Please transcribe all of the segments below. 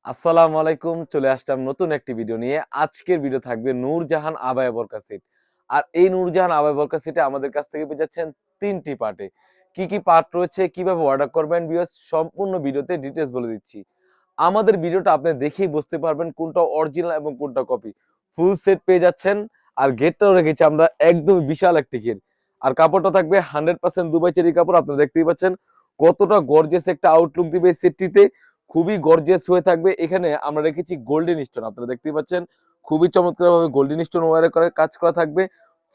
আসসালামু আলাইকুম। চলে আসলাম নতুন একটি ভিডিও নিয়ে। আজকের ভিডিও থাকবে নূরজাহান আবায়া বোরকা সেট। আর এই নূরজাহান আবায়া বোরকা সেটে আমাদের কাছ থেকে পেয়ে যাচ্ছেন ৩ টি পার্টে। কি পার্ট রয়েছে, কিভাবে অর্ডার করবেন ভিউয়ার্স সম্পূর্ণ ভিডিওতে ডিটেইলস বলে দিচ্ছি। আমাদের ভিডিওটা আপনি দেখেই বুঝতে পারবেন কোনটা অরিজিনাল এবং কোনটা কপি। ফুল সেট পেয়ে যাচ্ছেন। আর গেটটাও রেখেছি আমরা একদমই বিশাল একটি গেট। আর কাপড়টা থাকবে 100% দুবাই চেরি কাপড়। আপনারা দেখতেই পাচ্ছেন কতটা গর্জিয়াস একটা আউটলুক দিবে এই সেটটিতে। খুবই গর্জিয়াস হয়ে থাকবে। এখানে আমরা রেখেছি গোল্ডেন স্টোন। আপনারা দেখতেই পাচ্ছেন খুবই চমৎকারভাবে গোল্ডেন স্টোন ওয়্যারে করে কাজ করা থাকবে।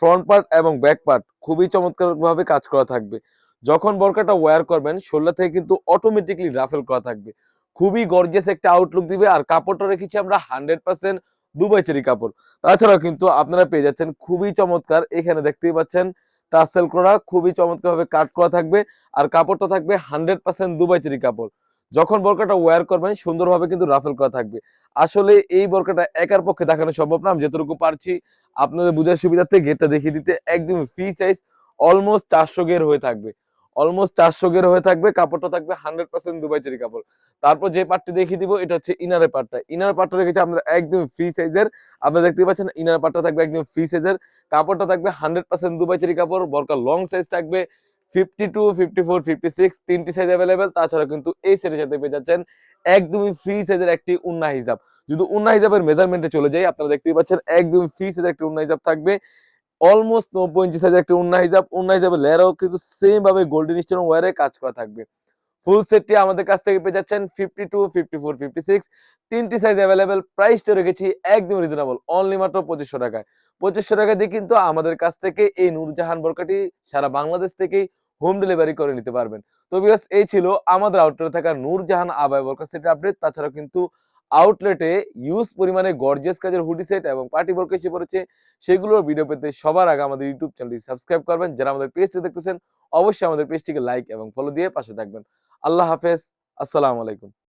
ফ্রন্ট পার্ট এবং ব্যাক পার্ট খুবই চমৎকারভাবে কাজ করা থাকবে। যখন বোরকাটা ওয়্যার করবেন শোল্ডার থেকে কিন্তু অটোমেটিক্যালি রাফেল করা থাকবে। খুবই গর্জিয়াস একটা আউটলুক দিবে। আর কাপড়টা রেখেছি আমরা 100% দুবাই চেরি কাপড়। তাছাড়াও কিন্তু আপনারা পেয়ে যাচ্ছেন খুবই চমৎকার, এখানে দেখতেই পাচ্ছেন টাসেল করা খুবই চমৎকারভাবে কাট করা থাকবে। আর কাপড়টা থাকবে 100% দুবাই চেরি কাপড়। যখন বোরকাটা ওয়্যার করবেন সুন্দরভাবে কিন্তু রাফেল করা থাকবে। আসলে এই বোরকাটা একার পক্ষে দেখানো সম্ভব না। আমি যতটুকু পারছি আপনাদের বুঝার সুবিধার্থে গেটটা দেখিয়ে দিতে একদমই ফ্রি সাইজ। অলমোস্ট 400 গের হয়ে থাকবে। অলমোস্ট 400 গের হয়ে থাকবে। কাপড়টা থাকবে 100% দুবাই চেরি কাপড়। তারপর যে পার্টটি দেখিয়ে দিব এটা হচ্ছে ইনারের পার্টটা। ইনার পার্টটা রেখেছি আমরা একদমই ফ্রি সাইজের। আপনারা দেখতেই পাচ্ছেন ইনার পার্টটা থাকবে একদম ফ্রি সাইজের। কাপড়টা থাকবে 100% দুবাই চেরি কাপড়। বোরকা লং সাইজ থাকবে 52, 54, 56 তিনটি সাইজ अवेलेबल। তাছাড়া কিন্তু এই সেটের সাথে পেয়ে যাচ্ছেন একদমই ফ্রি সাইজের একটি উন্না হিজাব। যদি উন্না হিজাবের মেজারমেন্টে চলে যাই আপনারা দেখতেই পাচ্ছেন একদমই ফ্রি সাইজের একটি উন্না হিজাব থাকবে। অলমোস্ট 90 ইঞ্চি সাইজের একটা উন্না হিজাব। উন্না হিজাবের লেয়ারও কিন্তু সেম ভাবে গোল্ডেন স্টোন ওয়্যারে কাজ করা থাকবে। ফুল সেটটি আমাদের কাছ থেকে পেয়ে যাচ্ছেন 52, 54, 56 তিনটি সাইজ अवेलेबल। প্রাইসটা রেখেছি একদম রিজনেবল অনলি মাত্র 2500 টাকায়। 2500 টাকা দিয়ে কিন্তু আমাদের কাছ থেকে এই নূরজাহান বোরকাটি সারা বাংলাদেশ থেকেই হোম ডেলিভারি করে নিতে পারবেন। তো ভিউয়ার্স এই ছিল আমাদের আউটলেটে থাকা নূরজাহান আবায়া বোরকা সেটের আপডেট। তাছাড়াও কিন্তু আউটলেটে ইউজ পরিমাণে গর্জিয়াস কাজের হুডি সেট এবং পার্টি বোরকা এসে পড়েছে। সেগুলোর ভিডিও পেতে সবার আগে আমাদের ইউটিউব চ্যানেলটি সাবস্ক্রাইব করবেন। যারা আমাদের পেজটি দেখতেছেন অবশ্যই আমাদের পেজটিকে লাইক এবং ফলো দিয়ে পাশে থাকবেন। আল্লাহ হাফেজ। আসসালামু আলাইকুম।